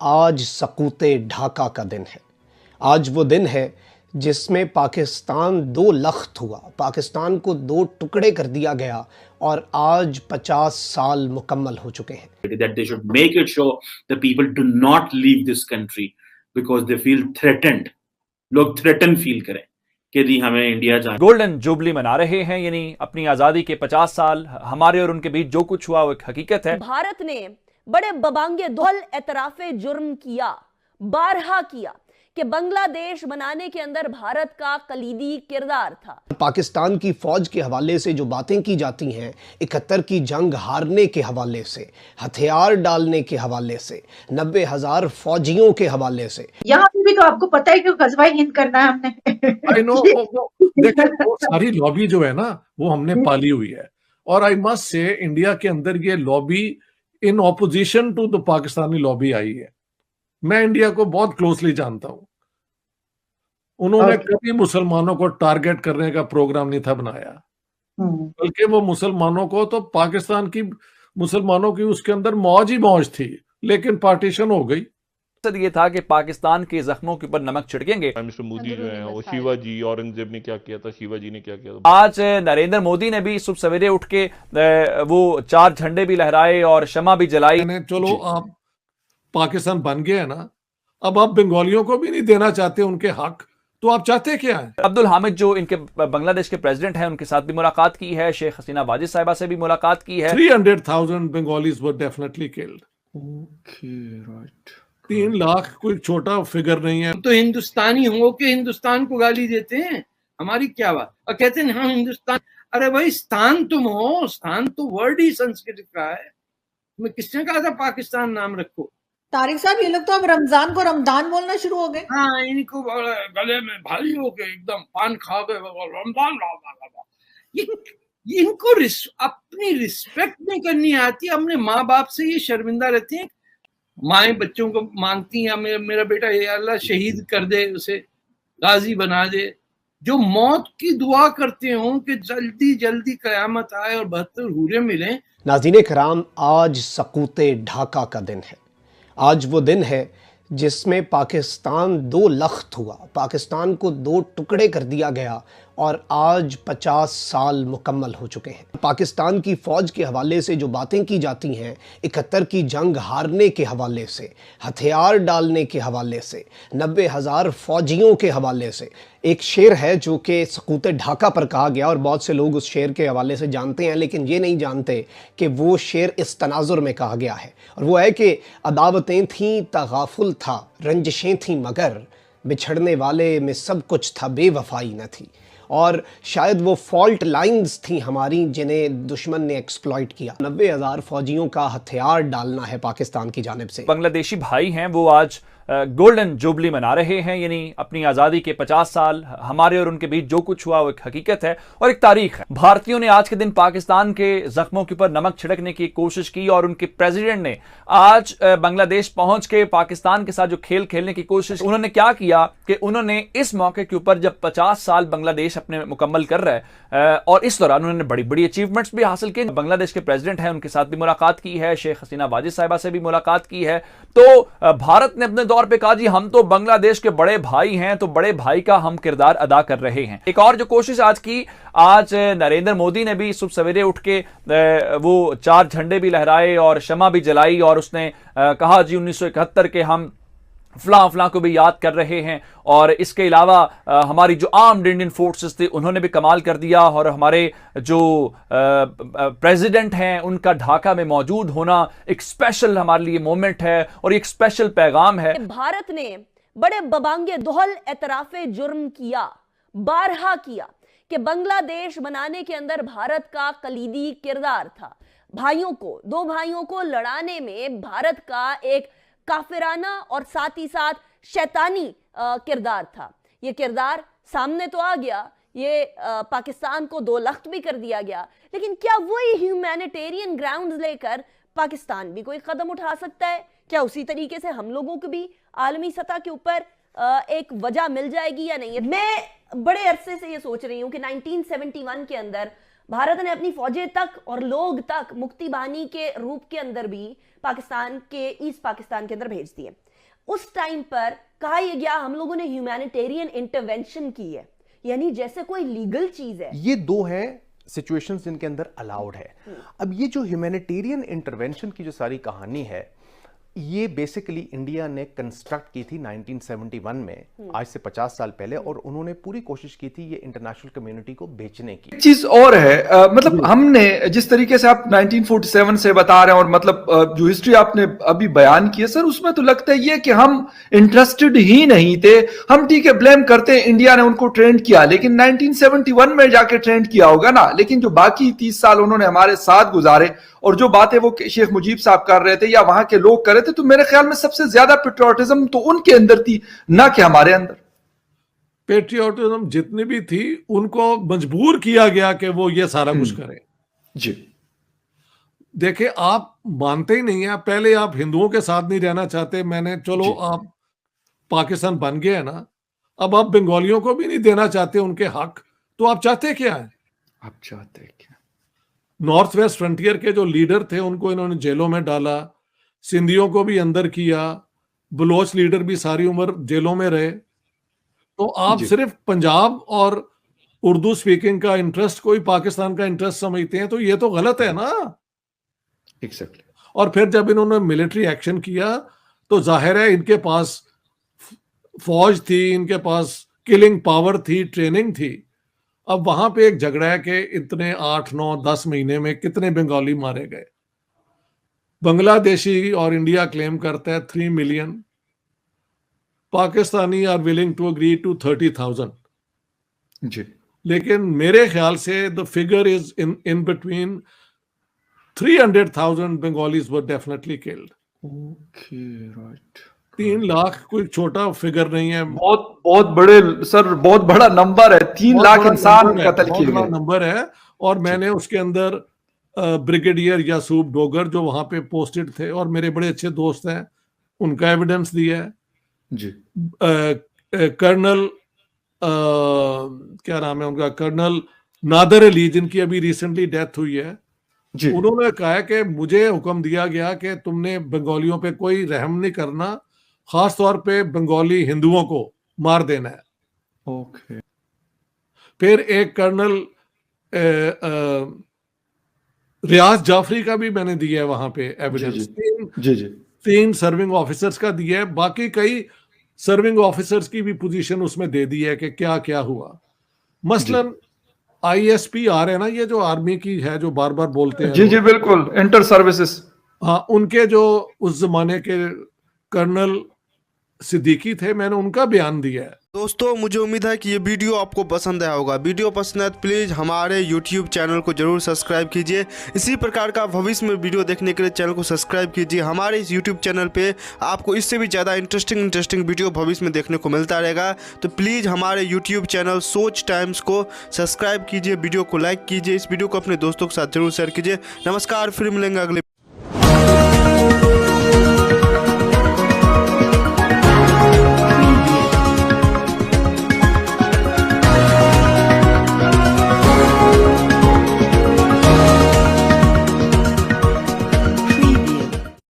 आज सकूते ढाका का दिन है। आज वो दिन है जिसमें पाकिस्तान दो लख्त हुआ, पाकिस्तान को दो टुकड़े कर दिया गया और आज 50 साल मुकम्मल हो चुके हैं। That they should make it sure that people do not leave this country because they feel threatened. लोग थ्रेटन फील करें कि नहीं हमें इंडिया जाना। गोल्डन जुबली मना रहे हैं, यानी अपनी आजादी के 50 साल। हमारे और उनके बीच जो कुछ हुआ वो एक हकीकत है। भारत ने बड़े बबांगे दोहल एतराफे जुर्म किया, बारहा किया कि बांग्लादेश बनाने के अंदर भारत का कलीदी किरदार था। पाकिस्तान की फौज के हवाले से जो बातें की जाती हैं, 71 की जंग हारने के हवाले से, हथियार डालने के हवाले से, 90,000 फौजियों के हवाले से, यहाँ पे भी तो आपको पता है कि गजवाए हिंद करना है हमने। देखिए वो सारी लॉबी जो है ना वो हमने पाली हुई है, और आई मस्ट से इंडिया के अंदर ये lobby in opposition to the Pakistani lobby आई है। मैं इंडिया को बहुत क्लोजली जानता हूं, उन्होंने कभी मुसलमानों को टारगेट करने का प्रोग्राम नहीं था बनाया, बल्कि वो मुसलमानों को तो पाकिस्तान की मुसलमानों की उसके अंदर मौज ही मौज थी, लेकिन पार्टीशन हो गई। ये था कि पाकिस्तान के जख्मों के ऊपर नमक छिड़केंगे। मिस्टर मोदी जो है वो शिवाजी, औरंगजेब ने क्या किया था, शिवाजी ने क्या किया था। आज नरेंद्र मोदी ने भी सुबह सवेरे उठ के वो 4 झंडे भी लहराए और शमा भी जलाई। चलो आप पाकिस्तान बन गए है ना, अब आप बंगालियों को भी नहीं देना चाहते उनके हक, तो आप चाहते क्या है? अब्दुल हामिद जो इनके बांग्लादेश के प्रेसिडेंट हैं, उनके साथ भी मुलाकात की है, शेख हसीना वाजिद साहिबा से भी मुलाकात की है। 300,000 Bengalis were definitely killed. 3 lakh कोई छोटा फिगर नहीं है। तो हिंदुस्तानी हो के हिंदुस्तान को गाली देते हैं, हमारी क्या बात, और कहते हैं हाँ हिंदुस्तान। अरे भाई स्थान तुम हो, स्थान तो वर्ड ही संस्कृत का है। तुम्हें किसने कहा था पाकिस्तान नाम रखो? तारिक साहब ये लोग तो अब रमजान को रमदान बोलना शुरू हो गए। हाँ, इनको गले में भारी हो गए, एकदम पान खा गए, रमजान इनको अपनी रिस्पेक्ट नहीं करनी आती। अपने माँ बाप से ये शर्मिंदा रहते हैं। माएँ बच्चों को मांगती हैं मेरा बेटा ये अल्लाह शहीद कर दे, उसे गाजी बना दे। जो मौत की दुआ करते हो कि जल्दी जल्दी कयामत आए और 72 हूरें मिलें। नाज़रीन कराम, आज सकूते ढाका का दिन है। आज वो दिन है जिसमें पाकिस्तान दो लख्त हुआ, पाकिस्तान को दो टुकड़े कर दिया गया और आज 50 साल मुकम्मल हो चुके हैं। पाकिस्तान की फ़ौज के हवाले से जो बातें की जाती हैं, 71 की जंग हारने के हवाले से, हथियार डालने के हवाले से, 90,000 फौजियों के हवाले से, एक शेर है जो कि सकूते ढाका पर कहा गया और बहुत से लोग उस शेर के हवाले से जानते हैं, लेकिन ये नहीं जानते कि वो शेर इस तनाजुर में कहा गया है, और वो है कि अदावतें थीं तगाफुल था, रंजिशें थीं मगर बिछड़ने वाले में सब कुछ था, बेवफाई न थी। और शायद वो फॉल्ट लाइंस थी हमारी जिन्हें दुश्मन ने एक्सप्लॉइट किया। 90,000 फौजियों का हथियार डालना है पाकिस्तान की जानिब से। बांग्लादेशी भाई हैं, वो आज गोल्डन जुबली मना रहे हैं, यानी अपनी आज़ादी के 50 साल। हमारे और उनके बीच जो कुछ हुआ वो एक हकीकत है और एक तारीख है। भारतीयों ने आज के दिन पाकिस्तान के जख्मों के ऊपर नमक छिड़कने की कोशिश की और उनके प्रेसिडेंट ने आज बांग्लादेश पहुंच के पाकिस्तान के साथ जो खेल खेलने की कोशिश, उन्होंने क्या किया कि उन्होंने इस मौके के ऊपर जब 50 साल बांग्लादेश अपने मुकम्मल कर रहा है और इस दौरान उन्होंने बड़ी बड़ी अचीवमेंट्स भी हासिल की। बांग्लादेश के प्रेसिडेंट हैं, उनके साथ भी मुलाकात की है, शेख हसीना वाजिद साहिबा से भी मुलाकात की है। तो भारत ने अपने तौर पे कहा जी हम तो बांग्लादेश के बड़े भाई हैं, तो बड़े भाई का हम किरदार अदा कर रहे हैं। एक और जो कोशिश आज की, आज नरेंद्र मोदी ने भी सुबह सवेरे उठ के वो 4 झंडे भी लहराए और शमा भी जलाई और उसने कहा जी 1971 के हम फलां फलां को भी याद कर रहे हैं। और इसके अलावा हमारी जो आर्म्ड इंडियन फोर्सेस थे उन्होंने भी कमाल कर दिया, और हमारे जो प्रेसिडेंट हैं उनका ढाका में मौजूद होना एक स्पेशल हमारे लिए मोमेंट है और एक स्पेशल पैगाम है। भारत ने बड़े बबांगे दोहल एतराफे जुर्म किया, बारहा किया कि बांग्लादेश बनाने के अंदर भारत का कलीदी किरदार था। दो भाइयों को लड़ाने में भारत का एक काफिराना और साथ ही साथ शैतानी किरदार था। ये किरदार सामने तो आ गया, ये पाकिस्तान को दो लख्त भी कर दिया गया, लेकिन क्या वही ह्यूमैनिटेरियन ग्राउंड्स लेकर पाकिस्तान भी कोई कदम उठा सकता है? क्या उसी तरीके से हम लोगों को भी आलमी सतह के ऊपर एक वजह मिल जाएगी या नहीं? मैं बड़े अरसे से ये सोच रही हूँ कि 1971 के अंदर भारत ने अपनी फौजें तक और लोग तक मुक्ति बाहिनी के रूप के अंदर भी पाकिस्तान के ईस्ट पाकिस्तान के अंदर भेज दिए। उस टाइम पर कहा यह गया हम लोगों ने ह्यूमैनिटेरियन इंटरवेंशन की है, यानी जैसे कोई लीगल चीज है। ये दो हैं सिचुएशंस जिनके अंदर अलाउड है। अब ये जो ह्यूमैनिटेरियन इंटरवेंशन की जो सारी कहानी है, ये बेसिकली इंडिया ने कंस्ट्रक्ट की थी 1971 में, आज से 50 साल पहले, और उन्होंने पूरी कोशिश की थी ये इंटरनेशनल कम्युनिटी को बेचने की। एक चीज और है, मतलब हमने जिस तरीके से आप 1947 से बता रहे हैं और मतलब जो हिस्ट्री आपने अभी बयान की है सर, उसमें तो लगता है ये कि हम इंटरेस्टेड ही नहीं थे। हम ठीक है ब्लेम करते हैं इंडिया ने उनको ट्रेंड किया, लेकिन 1971 में जाके ट्रेंड किया होगा ना। लेकिन जो बाकी 30 साल उन्होंने हमारे साथ गुजारे और जो बातें वो शेख मुजीब साहब कर रहे थे या वहां के लोग कर रहे थे, तो मेरे ख्याल में सबसे ज्यादा पेट्रियोटिज्म तो उनके अंदर थी, ना कि हमारे अंदर। पेट्रियोटिज्म जितनी भी थी, उनको मजबूर किया गया कि वो ये सारा कुछ करें। जी देखिए, आप मानते ही नहीं है। पहले आप हिंदुओं के साथ नहीं रहना चाहते, चलो आप पाकिस्तान बन गए ना, अब आप बंगालियों को भी नहीं देना चाहते उनके हक, तो आप चाहते क्या है? आप चाहते क्या? नॉर्थ वेस्ट फ्रंटियर के जो लीडर थे उनको इन्होंने जेलों में डाला, सिंधियों को भी अंदर किया, बलोच लीडर भी सारी उम्र जेलों में रहे। तो आप सिर्फ पंजाब और उर्दू स्पीकिंग का इंटरेस्ट कोई पाकिस्तान का इंटरेस्ट समझते हैं, तो ये तो गलत है ना। एग्जैक्टली। और फिर जब इन्होंने मिलिट्री एक्शन किया तो जाहिर है इनके पास फौज थी, इनके पास किलिंग पावर थी, ट्रेनिंग थी। अब वहां पे एक झगड़ा है कि इतने 8, 9, 10 महीने में कितने बंगाली मारे गए। बांग्लादेशी और इंडिया क्लेम करता है 3 million, Pakistani are willing to agree to 30,000। जी, लेकिन मेरे ख्याल से the figure is in between 300,000 Bengalis were definitely killed. Okay, right. 3 lakh कोई छोटा फिगर नहीं है। बहुत बड़े सर, बहुत बड़ा नंबर है। 3 लाख इंसान कत्ल किए गए, बहुत नंबर है। और मैंने उसके अंदर ब्रिगेडियर यासूब डोगर जो वहां पे पोस्टेड थे और मेरे बड़े अच्छे दोस्त हैं, उनका एविडेंस दिया है। जी। कर्नल क्या नाम है उनका, कर्नल नादर अली, जिनकी अभी रिसेंटली डेथ हुई है, जी। उन्होंने कहा कि मुझे हुक्म दिया गया कि तुमने बंगालियों पे कोई रहम नहीं करना, खास तौर पे बंगाली हिंदुओं को मार देना है। ओके। फिर एक कर्नल रियाज जाफरी का भी मैंने दिया है वहां पे एविडेंस। जी जी। 3 सर्विंग ऑफिसर्स का दिया है, बाकी कई सर्विंग ऑफिसर्स की भी पोजीशन उसमें दे दी है कि क्या क्या हुआ। मसलन ISPR है ना, ये जो आर्मी की है जो बार बार बोलते हैं। जी जी बिल्कुल, इंटर सर्विसेज। हाँ, उनके जो उस जमाने के कर्नल सिद्दीकी थे, मैंने उनका बयान दिया है। दोस्तों, मुझे उम्मीद है कि ये वीडियो आपको पसंद आया होगा। वीडियो पसंद है तो प्लीज़ हमारे YouTube चैनल को जरूर सब्सक्राइब कीजिए। इसी प्रकार का भविष्य में वीडियो देखने के लिए चैनल को सब्सक्राइब कीजिए। हमारे इस YouTube चैनल पे आपको इससे भी ज़्यादा इंटरेस्टिंग वीडियो भविष्य में देखने को मिलता रहेगा। तो प्लीज़ हमारे YouTube चैनल सोच टाइम्स को सब्सक्राइब कीजिए, वीडियो को लाइक कीजिए, इस वीडियो को अपने दोस्तों के साथ जरूर शेयर कीजिए। नमस्कार, फिर मिलेंगे अगले